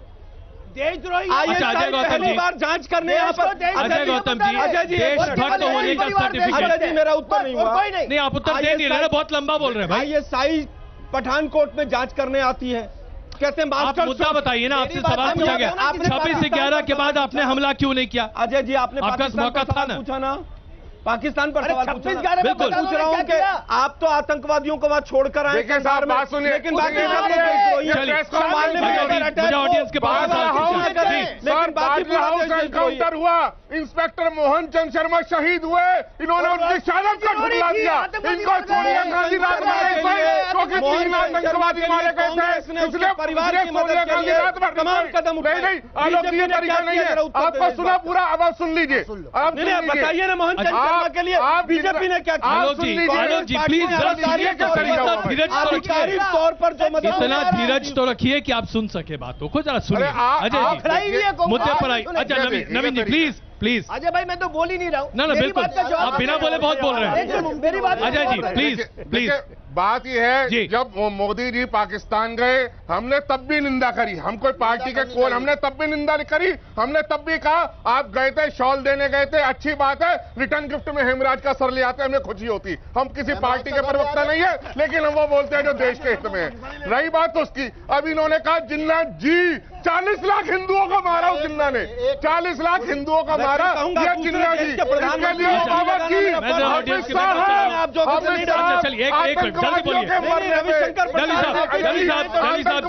Speaker 8: देशद्रोही
Speaker 1: अजय गौतम जी
Speaker 3: बार जांच करने यहाँ पर,
Speaker 1: अजय गौतम जी देशभक्त होने का सर्टिफिकेट।
Speaker 3: अजय जी मेरा उत्तर नहीं हुआ,
Speaker 1: नहीं आप उत्तर दे नहीं रहे, बहुत लंबा बोल रहे हैं भाई।
Speaker 3: ये साई पठानकोट में जांच करने आती है, कहते हैं
Speaker 1: आप मुद्दा बताइए ना, आपसे सवाल पूछा गया 26/11 के बाद आपने हमला क्यों नहीं किया?
Speaker 3: अजय जी आपने
Speaker 1: आपका मौका था ना,
Speaker 3: पूछा ना, पाकिस्तान पर सवाल पूछा।
Speaker 8: बिल्कुल
Speaker 3: पूछ रहा हूं कि आप तो आतंकवादियों को वहां छोड़कर आए,
Speaker 5: लेकिन साहब बात सुनिए,
Speaker 3: लेकिन बाकी
Speaker 1: मुझे ऑडियंस के पास
Speaker 5: एनकाउंटर हुआ, इंस्पेक्टर मोहन चंद शर्मा शहीद हुए, इन्होंने उनकी शहादत को ठुकरा दिया। इनको सोनिया गांधी रात मारे गए क्योंकि 3 आतंकवादी मारे गए थे, इसलिए परिवार की मदद के लिए तमाम कदम उठाए। नहीं आलोक ये तरीका नहीं है, आपको सुना पूरा, अब आप सुन लीजिए, आप
Speaker 3: बताइए ना मोहन चंद के लिए बीजेपी ने क्या किया?
Speaker 1: आलोक जी प्लीज
Speaker 3: तौर पर जो
Speaker 1: इतना धीरज तो रखिए कि आप सुन सके बातों को, जरा सुनिए। अजय जी मुद्दे पर आई। अच्छा नवीन जी प्लीज।
Speaker 8: अजय भाई मैं तो बोल ही नहीं रहा हूँ।
Speaker 1: ना बिल्कुल, आप बिना बोले बहुत बोल रहे हैं।
Speaker 8: मेरी बात
Speaker 1: अजय जी प्लीज
Speaker 5: बात यह है, जब मोदी जी पाकिस्तान गए हमने तब भी निंदा करी, हम कोई पार्टी के कोल, हमने तब भी निंदा करी, हमने तब भी कहा आप गए थे, शॉल देने गए थे, अच्छी बात है, रिटर्न गिफ्ट में हेमराज का सर ले आते, हमें खुशी होती। हम किसी पार्टी के प्रवक्ता नहीं है, लेकिन हम वो बोलते हैं जो देश के हित में है। रही बात उसकी, अब इन्होंने कहा जिन्ना जी 40 लाख हिंदुओं को मारा, उस जिन्ना ने 40 लाख हिंदुओं को मारा, या जिन्ना जी इसके लिए ओबामा की
Speaker 1: जल्दी बोलिए जल्दी साहब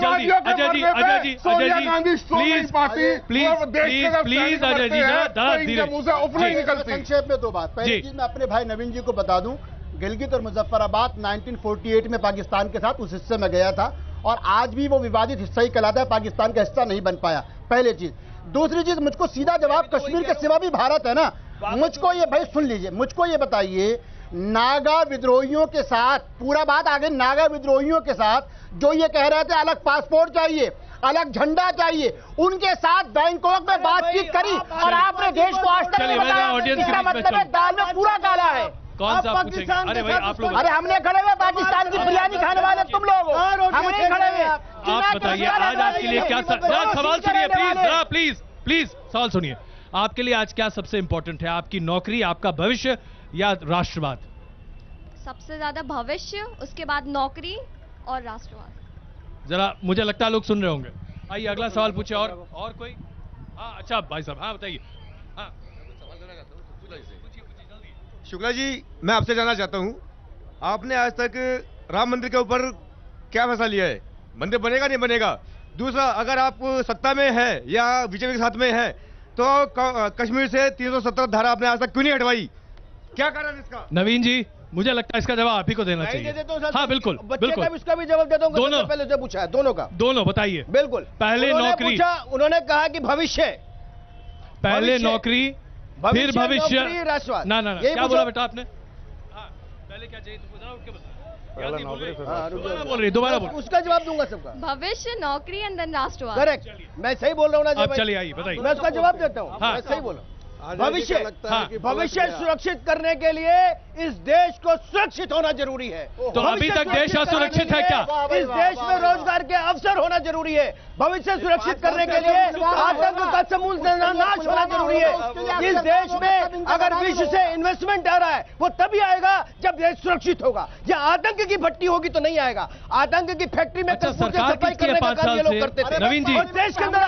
Speaker 1: जल्दी अजय जी प्लीज अजय जी
Speaker 4: संक्षेप में दो बात। पहली चीज मैं अपने भाई नवीन जी को बता दूं, गिलगित और मुजफ्फराबाद 1948 में पाकिस्तान के साथ उस हिस्से में गया था और आज भी वो विवादित हिस्सा ही कहलाता है, पाकिस्तान का हिस्सा नहीं बन पाया। पहली चीज। दूसरी चीज, मुझको सीधा जवाब, कश्मीर के सिवा भी भारत है ना, मुझको ये भाई सुन लीजिए, मुझको ये बताइए, नागा विद्रोहियों के साथ, पूरा बात आगे, नागा विद्रोहियों के साथ जो ये कह रहे थे अलग पासपोर्ट चाहिए, अलग झंडा चाहिए, उनके साथ बैंकॉक में बातचीत करी और आपने देश को आज तक नहीं बताया। इसका मतलब है दाल में पूरा काला है।
Speaker 1: कौन सा पाकिस्तान? अरे भाई आप लोग,
Speaker 4: अरे हमने खड़े हुए पाकिस्तान की बिरयानी खाने वाले तुम लोग हो, हमने खड़े हुए।
Speaker 1: आप बताइए आज आपके लिए क्या सवाल सुनिए प्लीज प्लीज सवाल सुनिए। आपके लिए आज क्या सबसे इंपॉर्टेंट है? आपकी नौकरी, आपका भविष्य या राष्ट्रवाद?
Speaker 9: सबसे ज्यादा भविष्य, उसके बाद नौकरी और राष्ट्रवाद।
Speaker 1: जरा मुझे लगता है लोग सुन रहे होंगे। आइए अगला सवाल पूछे। और कोई? हाँ अच्छा भाई साहब, हाँ बताइए। हाँ
Speaker 10: शुक्ला जी, मैं आपसे जानना चाहता हूं, आपने आज तक राम मंदिर के ऊपर क्या फैसला लिया है? मंदिर बनेगा नहीं बनेगा? दूसरा, अगर आप सत्ता में है या बीजेपी के साथ में है तो कश्मीर से 370 धारा आपने आज तक क्यों नहीं हटवाई? क्या कारण इसका?
Speaker 1: नवीन जी, मुझे लगता है इसका जवाब आप ही को देना चाहिए। हाँ बिल्कुल बिल्कुल,
Speaker 8: इसका भी जवाब देता हूँ।
Speaker 1: दोनों
Speaker 8: पहले जो पूछा है, दोनों का
Speaker 1: दोनों बताइए।
Speaker 8: बिल्कुल,
Speaker 1: पहले नौकरी,
Speaker 8: उन्होंने कहा कि भविष्य,
Speaker 1: पहले नौकरी फिर भविष्य,
Speaker 8: राष्ट्रवाद।
Speaker 1: ना ना क्या बोला बेटा आपने? पहले क्या चाहिए बोल रही, दोबारा बोल।
Speaker 8: उसका जवाब दूंगा सबका।
Speaker 9: भविष्य, नौकरी एंड देन राष्ट्रवाद।
Speaker 8: करेक्ट, मैं सही बोल रहा हूँ ना?
Speaker 1: चलिए आइए बताइए।
Speaker 8: मैं उसका जवाब देता हूँ। मैं सही बोला। भविष्य सुरक्षित करने के लिए इस देश को सुरक्षित होना जरूरी है।
Speaker 1: तो अभी तक देश असुरक्षित है क्या?
Speaker 8: इस देश में रोजगार के अवसर होना जरूरी है। भविष्य सुरक्षित करने के लिए आतंक का समूल नाश होना जरूरी है। इस देश में अगर विश्व से इन्वेस्टमेंट आ रहा है वो तभी आएगा जब देश सुरक्षित होगा। या आतंक की भट्टी होगी तो नहीं आएगा। आतंक की फैक्ट्री में
Speaker 1: सरकार किसकी है 5 साल से? नवीन जी,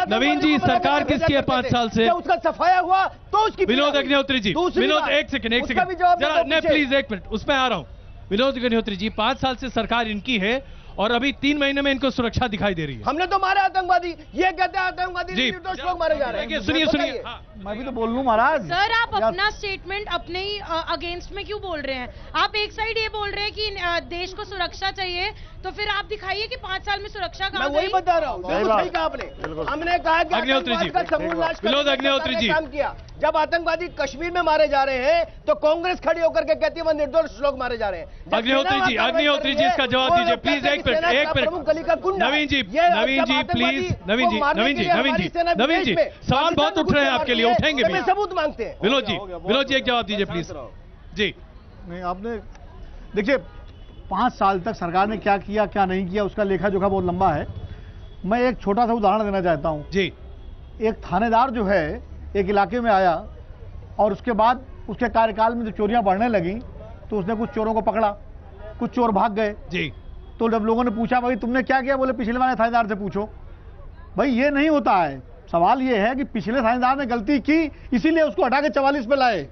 Speaker 1: नवीन जी, सरकार किसकी है 5 साल से?
Speaker 8: उसका सफाया हुआ तो उसकी।
Speaker 1: विनोद अग्निहोत्री जी, विनोद एक सेकंड जरा, नहीं प्लीज एक मिनट, उसमें आ रहा हूं। विनोद अग्निहोत्री जी, 5 साल से सरकार इनकी है और अभी 3 महीने में इनको सुरक्षा दिखाई दे रही है।
Speaker 8: हमने तो मारे आतंकवादी, ये कहते हैं आतंकवादी निर्दोष लोग मारे जा रहे हैं।
Speaker 1: सुनिए
Speaker 6: मैं भी तो बोल लूं महाराज।
Speaker 11: सर, आप अपना स्टेटमेंट अपने ही अगेंस्ट में क्यों बोल रहे हैं? आप एक साइड ये बोल रहे हैं कि देश को सुरक्षा चाहिए, तो फिर आप दिखाइए कि 5 साल में सुरक्षा कहां गई?
Speaker 8: वही बता रहा हूँ, सही कहा आपने। हमने कहा कि
Speaker 1: अग्निहोत्री जी, विनोद अग्निहोत्री जी,
Speaker 8: काम किया। जब आतंकवादी कश्मीर में मारे जा रहे हैं तो कांग्रेस खड़ी होकर के कहती है वह निर्दोष लोग मारे जा रहे हैं।
Speaker 1: अग्निहोत्री जी इसका जवाब दीजिए प्लीज। एक मिनट नवीन जी प्लीज। नवीन जी सवाल बहुत उठ रहे हैं आपके लिए, उठेंगे भी,
Speaker 8: सबूत मांगते हैं।
Speaker 1: विनोद जी एक जवाब दीजिए प्लीज जी।
Speaker 6: नहीं, आपने देखिए 5 साल तक सरकार ने क्या किया क्या नहीं किया उसका लेखा जोखा बहुत लंबा है। मैं एक छोटा सा उदाहरण देना चाहता हूं
Speaker 1: जी।
Speaker 6: एक थानेदार जो है एक इलाके में आया और उसके बाद उसके कार्यकाल में जो चोरियां बढ़ने लगी तो उसने कुछ चोरों को पकड़ा, कुछ चोर भाग गए
Speaker 1: जी।
Speaker 6: तो जब लोगों ने पूछा भाई तुमने क्या किया, बोले पिछले वाले थानेदार से पूछो। भाई ये नहीं होता है। सवाल ये है कि पिछले थानेदार ने गलती की इसीलिए उसको हटा के 44 पे लाए।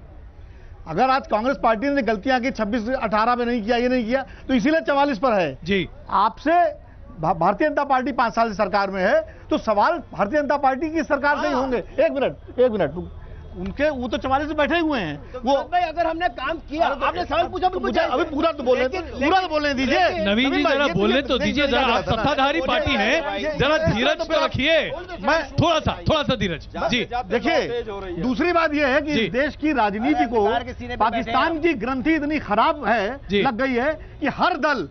Speaker 6: अगर आज कांग्रेस पार्टी ने गलतियां की 26-18 में नहीं किया, ये नहीं किया, तो इसीलिए 44 पर है
Speaker 1: जी।
Speaker 6: आपसे भारतीय जनता पार्टी 5 साल से सरकार में है तो सवाल भारतीय जनता पार्टी की सरकार से ही होंगे। एक मिनट उनके वो तो 44 से बैठे हुए हैं।
Speaker 8: तो वो भाई अगर हमने काम किया, आपने सवाल पूछा तो
Speaker 6: अभी पूरा तो बोलने दीजिए।
Speaker 1: नवीन जी जरा बोलने तो दीजिए, जरा आप सत्ताधारी पार्टी है, जरा धीरज तो रखिए। मैं थोड़ा सा धीरज जी।
Speaker 6: देखिए दूसरी बात यह है कि देश की राजनीति को पाकिस्तान की ग्रंथि इतनी खराब है, लग गई है कि हर दल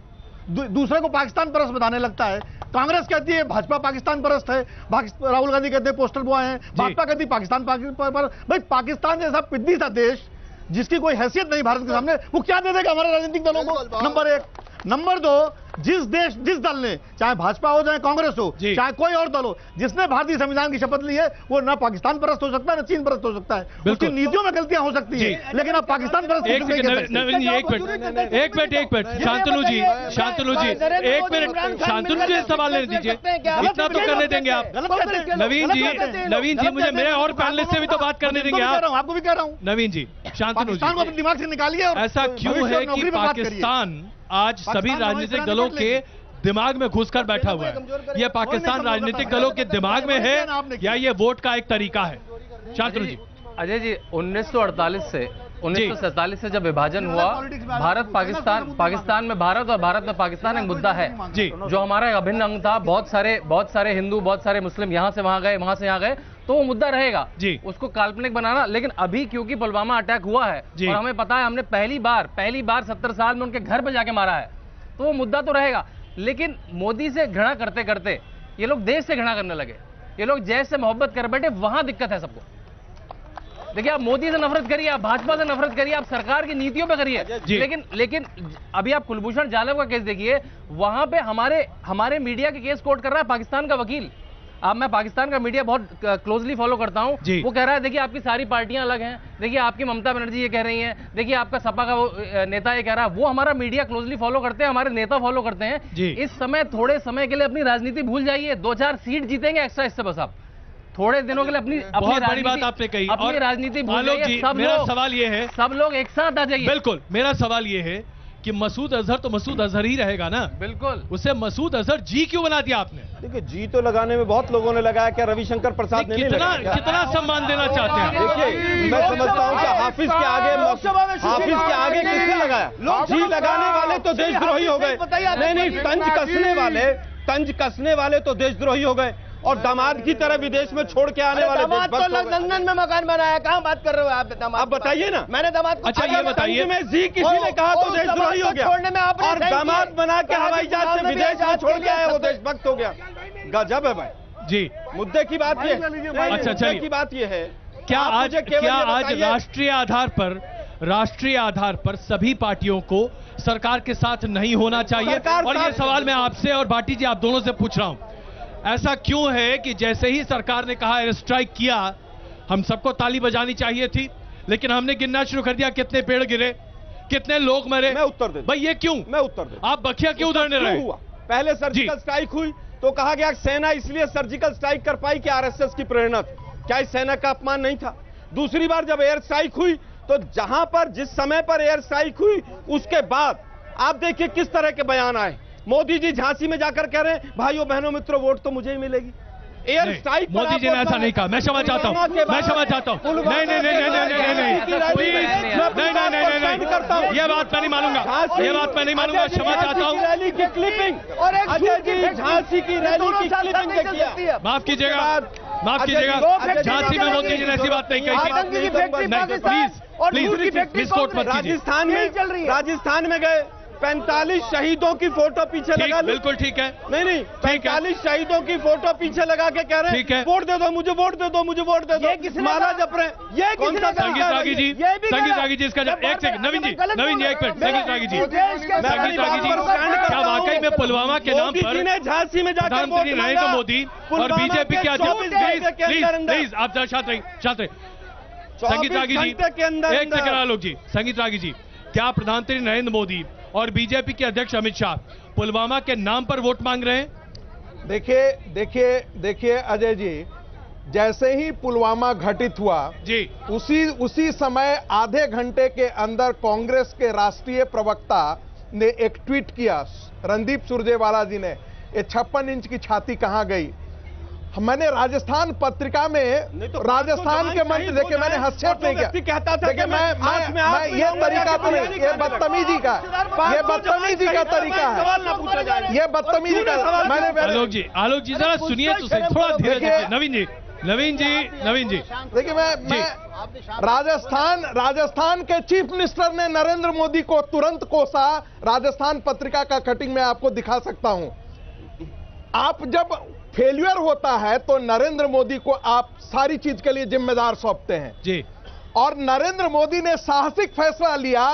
Speaker 6: दूसरे को पाकिस्तान परस्त बताने लगता है। कांग्रेस कहती है भाजपा पाकिस्तान परस्त है, राहुल गांधी कहते हैं पोस्टर बॉय हैं, भाजपा कहती है पाकिस्तान पर। भाई पाकिस्तान जैसा पिद्दी सा देश जिसकी कोई हैसियत नहीं भारत के सामने, वो क्या दे देगा हमारे राजनीतिक दलों को? नंबर 1।
Speaker 12: नंबर 2, जिस दल ने, चाहे भाजपा हो चाहे कांग्रेस हो चाहे कोई और दल हो, जिसने भारतीय संविधान की शपथ ली है वो ना पाकिस्तान परस्त हो सकता है ना चीन परस्त हो सकता है। उसकी नीतियों में गलतियां हो सकती है लेकिन आप पाकिस्तान परस्त
Speaker 1: एक मिनट शांतनु जी एक मिनट, शांतनु जी सवाल लेने दीजिए, इतना तो करने देंगे आप। नवीन जी मुझे मेरे और पैनलिस्ट से भी तो बात करने देंगे आप।
Speaker 12: आपको भी कह रहा हूं
Speaker 1: नवीन जी, शांतनु जी
Speaker 12: अपने दिमाग से निकालिए।
Speaker 1: ऐसा क्यों है कि पाकिस्तान आज सभी राजनीतिक दलों के दिमाग में घुसकर बैठा हुआ है? यह पाकिस्तान राजनीतिक दलों के दिमाग में है या ये वोट का एक तरीका है? शांतनु जी।
Speaker 13: अजय जी, 1948 से 1947 से जब विभाजन हुआ, भारत पाकिस्तान में भारत और भारत में पाकिस्तान एक मुद्दा है जी, जो हमारा एक अभिन्न अंग था। बहुत सारे हिंदू, बहुत सारे मुस्लिम यहाँ से वहां गए, वहां से यहाँ गए, तो वो मुद्दा रहेगा जी, उसको काल्पनिक बनाना। लेकिन अभी क्योंकि पुलवामा अटैक हुआ है और हमें पता है हमने पहली बार 70 साल में उनके घर पे जाके मारा है, तो वो मुद्दा तो रहेगा। लेकिन मोदी से घृणा करते करते ये लोग देश से घृणा करने लगे, ये लोग जैसे से मोहब्बत कर बैठे, वहां दिक्कत है सबको। देखिए, आप मोदी से नफरत करिए, आप भाजपा से नफरत करिए, आप सरकार की नीतियों पे करिए, लेकिन अभी आप कुलभूषण जाधव का केस देखिए, वहां पे हमारे मीडिया के केस कोर्ट कर रहा है पाकिस्तान का वकील। अब मैं पाकिस्तान का मीडिया बहुत क्लोजली फॉलो करता हूं, वो कह रहा है देखिए आपकी सारी पार्टियां अलग हैं, देखिए आपकी ममता बनर्जी ये कह रही हैं, देखिए आपका सपा का वो नेता ये कह रहा है। वो हमारा मीडिया क्लोजली फॉलो करते हैं, हमारे नेता फॉलो करते हैं। इस समय थोड़े समय के लिए अपनी राजनीति भूल जाइए, 2-4 सीट जीतेंगे एक्स्ट्रा, इससे बस आप थोड़े दिनों के लिए अपनी
Speaker 1: बड़ी बात आपने कही,
Speaker 13: अपनी राजनीति भूल जाइए।
Speaker 1: मेरा सवाल ये है,
Speaker 13: सब लोग एक साथ आ जाइए।
Speaker 1: बिल्कुल, मेरा सवाल ये है कि मसूद अजहर तो मसूद अजहर ही रहेगा ना?
Speaker 13: बिल्कुल।
Speaker 1: उसे मसूद अजहर जी क्यों बना दिया आपने?
Speaker 3: देखिए, जी तो लगाने में बहुत लोगों ने लगाया, क्या रविशंकर प्रसाद ने
Speaker 1: कितना सम्मान देना चाहते हैं?
Speaker 3: देखिए, मैं समझता हूं कि हाफिज के आगे किसने लगाया? जी लगाने वाले तो देशद्रोही हो गए। नहीं, तंज कसने वाले तो देशद्रोही हो गए, और दामाद की तरह विदेश में छोड़ के आने वाले
Speaker 8: दामाद तो लंदन में मकान बनाया, कहाँ बात कर रहे हो आप? दामाद
Speaker 3: आप बताइए ना।
Speaker 8: मैंने दामाद को
Speaker 1: अच्छा ये बताइए,
Speaker 3: में जी किसी ने कहा तो देशद्रोही हो गया,
Speaker 8: छोड़ने में आपने
Speaker 3: और दामाद बना के हवाई जहाज से विदेश में छोड़ के आया वो देशभक्त हो गया। गजब है भाई
Speaker 1: जी।
Speaker 3: मुद्दे की बात ये है।
Speaker 1: अच्छा चलिए,
Speaker 3: की बात ये है,
Speaker 1: क्या आज राष्ट्रीय आधार पर सभी पार्टियों को सरकार के साथ नहीं होना चाहिए? और ये सवाल मैं आपसे और भाटी जी आप दोनों से पूछ रहा हूं, ऐसा क्यों है कि जैसे ही सरकार ने कहा एयर स्ट्राइक किया, हम सबको ताली बजानी चाहिए थी, लेकिन हमने गिनना शुरू कर दिया कितने पेड़ गिरे, कितने लोग मरे?
Speaker 3: मैं उत्तर दे,
Speaker 1: भाई ये क्यों?
Speaker 3: मैं उत्तर दे,
Speaker 1: आप बखिया क्यों उधरने रहे?
Speaker 3: पहले सर्जिकल स्ट्राइक हुई तो कहा गया सेना इसलिए सर्जिकल स्ट्राइक कर पाई कि आरएसएस की प्रेरणा थी। क्या इस सेना का अपमान नहीं था? दूसरी बार जब एयर स्ट्राइक हुई तो जहां पर जिस समय पर एयर स्ट्राइक हुई उसके बाद आप देखिए किस तरह के बयान आए। मोदी जी झांसी में जाकर कह रहे हैं भाइयों बहनों मित्रों वोट तो मुझे ही मिलेगी। एयर स्ट्राइक
Speaker 1: मोदी जी ने ऐसा नहीं कहा, मैं क्षमा चाहता हूं, मैं क्षमा चाहता हूं। नहीं, ये बात मैं नहीं मानूंगा, ये बात मैं नहीं मानूंगा, क्षमा चाहता हूं।
Speaker 3: रैली की क्लिपिंग और झांसी की रैली की क्लिपिंग देखिए।
Speaker 1: माफ कीजिएगा, झांसी में मोदी जी ने ऐसी बात नहीं कही थी। प्लीज कोर्ट मत कीजिए।
Speaker 3: राजस्थान में गए 45 शहीदों की फोटो पीछे लगा,
Speaker 1: बिल्कुल ठीक है।
Speaker 3: नहीं 45 शहीदों की फोटो पीछे लगा के कह रहे हैं वोट दे दो मुझे, वोट दे दो मुझे, वोट दे दो। माला जप रहे हैं। ये कौन सा?
Speaker 1: संगीत रागी जी, इसका एक सेकंड, नवीन जी एक मिनट, संगीत रागी जी, क्या वाकई में पुलवामा के नाम पर
Speaker 3: झांसी में जाकर
Speaker 1: प्रधानमंत्री नरेंद्र मोदी और बीजेपी के अध्यक्ष, प्लीज आप शांत रहिए। संगीत रागी जी एक सेकंड, आलोक जी, संगीत रागी जी, क्या प्रधानमंत्री नरेंद्र मोदी और बीजेपी के अध्यक्ष अमित शाह पुलवामा के नाम पर वोट मांग रहे हैं?
Speaker 2: देखिए अजय जी, जैसे ही पुलवामा घटित हुआ
Speaker 1: जी,
Speaker 2: उसी समय आधे घंटे के अंदर कांग्रेस के राष्ट्रीय प्रवक्ता ने एक ट्वीट किया, रणदीप सुरजेवाला जी ने, ये 56 इंच की छाती कहां गई? मैंने राजस्थान पत्रिका में राजस्थान के मंत्री, देखिए मैंने हस्तक्षेप नहीं किया, देखिए मैं ये तरीका तो नहीं, ये बदतमीजी का तरीका है, ये बदतमीजी का। मैंने
Speaker 1: आलोक जी जरा सुनिए तो सही, थोड़ा धीरे। नवीन जी
Speaker 2: देखिए मैं राजस्थान के चीफ मिनिस्टर ने नरेंद्र मोदी को तुरंत कोसा, राजस्थान पत्रिका का कटिंग मैं आपको दिखा सकता हूं। आप जब फेल्यूर होता है तो नरेंद्र मोदी को आप सारी चीज के लिए जिम्मेदार सौंपते हैं
Speaker 1: जी,
Speaker 2: और नरेंद्र मोदी ने साहसिक फैसला लिया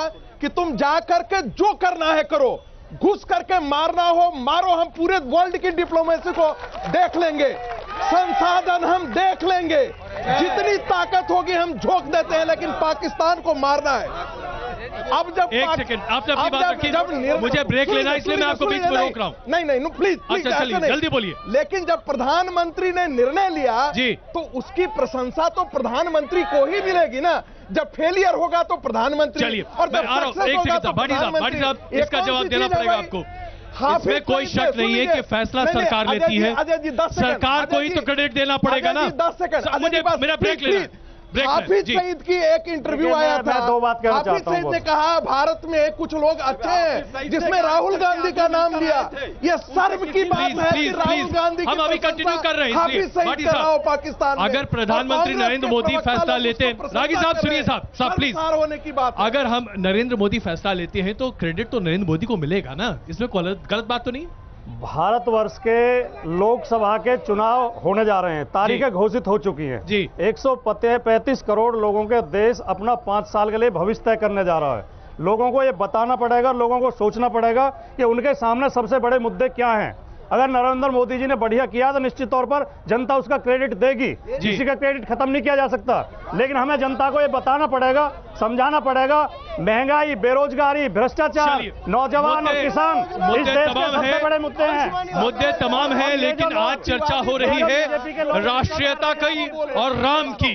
Speaker 2: कि तुम जा करके जो करना है करो, घुस करके मारना हो मारो, हम पूरे वर्ल्ड की डिप्लोमेसी को देख लेंगे, संसाधन हम देख लेंगे, जितनी ताकत होगी हम झोंक देते हैं, लेकिन पाकिस्तान को मारना है। अब जब
Speaker 1: एक सेकंड, आपने अपनी बात रखी, मुझे ब्रेक लेना है इसलिए मैं आपको बीच में रोक रहा हूं।
Speaker 2: नहीं प्लीज,
Speaker 1: अच्छा चलिए जल्दी बोलिए।
Speaker 2: लेकिन जब प्रधानमंत्री ने निर्णय लिया जी, तो उसकी प्रशंसा तो प्रधानमंत्री को ही मिलेगी ना। जब फेलियर होगा तो प्रधानमंत्री,
Speaker 1: चलिए
Speaker 2: और जब सक्सेस होगा तो
Speaker 1: भाटी साहब इसका जवाब देना पड़ेगा आपको। इसमें कोई शक नहीं है कि फैसला सरकार लेती है, सरकार को ही तो क्रेडिट देना पड़ेगा ना।
Speaker 2: 10 सेकंड मुझे
Speaker 1: मेरा ब्रेक लेना है।
Speaker 2: हाफिज सईद की एक इंटरव्यू आया था,
Speaker 6: मैं 2 बात कहना चाहता हूं।
Speaker 2: हाफिज सईद ने कहा भारत में कुछ लोग अच्छे हैं, जिसमें राहुल गांधी का नाम लिया। ये शर्म की बात है कि राहुल गांधी,
Speaker 1: हम अभी कंटिन्यू कर रहे हैं।
Speaker 2: हाफिज सईद कर रहा हो पाकिस्तान में।
Speaker 1: अगर प्रधानमंत्री नरेंद्र मोदी फैसला लेते हैं, रागी साहब सुनिए, साहब प्लीज,
Speaker 2: होने की बात,
Speaker 1: अगर हम नरेंद्र मोदी फैसला लेते हैं तो क्रेडिट तो नरेंद्र मोदी को मिलेगा ना, इसमें गलत बात तो नहीं।
Speaker 6: भारतवर्ष के लोकसभा के चुनाव होने जा रहे हैं, तारीखें घोषित हो चुकी हैं जी। 135 करोड़ लोगों के देश अपना 5 साल के लिए भविष्य तय करने जा रहा है। लोगों को ये बताना पड़ेगा, लोगों को सोचना पड़ेगा कि उनके सामने सबसे बड़े मुद्दे क्या हैं। अगर नरेंद्र मोदी जी ने बढ़िया किया तो निश्चित तौर पर जनता उसका क्रेडिट देगी, किसी का क्रेडिट खत्म नहीं किया जा सकता। लेकिन हमें जनता को ये बताना पड़ेगा, समझाना पड़ेगा, महंगाई, बेरोजगारी, भ्रष्टाचार, नौजवान और किसान इस देश के सबसे बड़े मुद्दे हैं।
Speaker 1: मुद्दे तमाम हैं, लेकिन आज चर्चा हो रही है राष्ट्रीयता की और राम की।